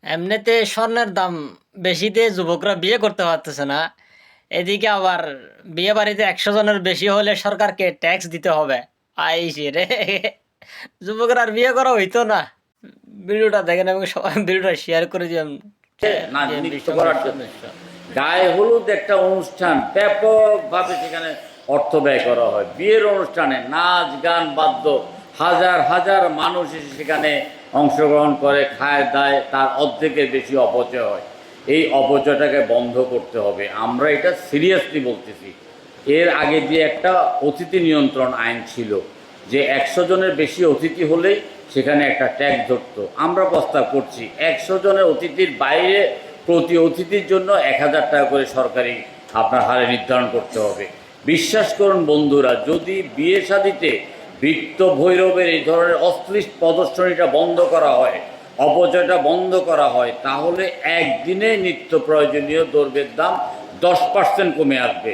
এমনিতে স্বর্ণের দাম বেশি দিয়ে যুবকরা বিয়ে করতে পারতেছে না। এদিকে আবার বিয়ে বাড়িতে 100 জনের বেশি হলে সরকারকে ট্যাক্স দিতে হবে। আইসি রে, যুবকরা আর বিয়ে করা হইতো না। ভিডিওটা দেখেন এবং সবাই ভিডিওটা শেয়ার করে দিন। না, বিএনপি নৃত্য করার সংসদ জন্য সদস্য। গায়ে হলুদ একটা অনুষ্ঠান ব্যাপকভাবে সেখানে অর্থ ব্যয় করা হয়। বিয়ের অনুষ্ঠানে নাচ গান বাদ্য, হাজার হাজার মানুষ এসে সেখানে অংশগ্রহণ করে, খায় দায়, তার অর্ধেকের বেশি অপচয় হয়। এই অপচয়টাকে বন্ধ করতে হবে, আমরা এটা সিরিয়াসলি বলতেছি। এর আগে যে একটা অতিথি নিয়ন্ত্রণ আইন ছিল, যে 100 জনের বেশি অতিথি হলেই সেখানে একটা ট্যাক্স ধরতো। আমরা প্রস্তাব করছি 100 জনের অতিথির বাইরে প্রতি অতিথির জন্য 1000 টাকা করে সরকারি আপনার হারে নির্ধারণ করতে হবে। বিশ্বাস করুন বন্ধুরা, যদি বিয়ে শাদিতে বৃত্ত ভৈরবের এই ধরনের অশ্লীল প্রদর্শনীটা বন্ধ করা হয়, অপচয়টা বন্ধ করা হয়, তাহলে একদিনে নিত্য প্রয়োজনীয় দ্রব্যের দাম 10% কমে আসবে।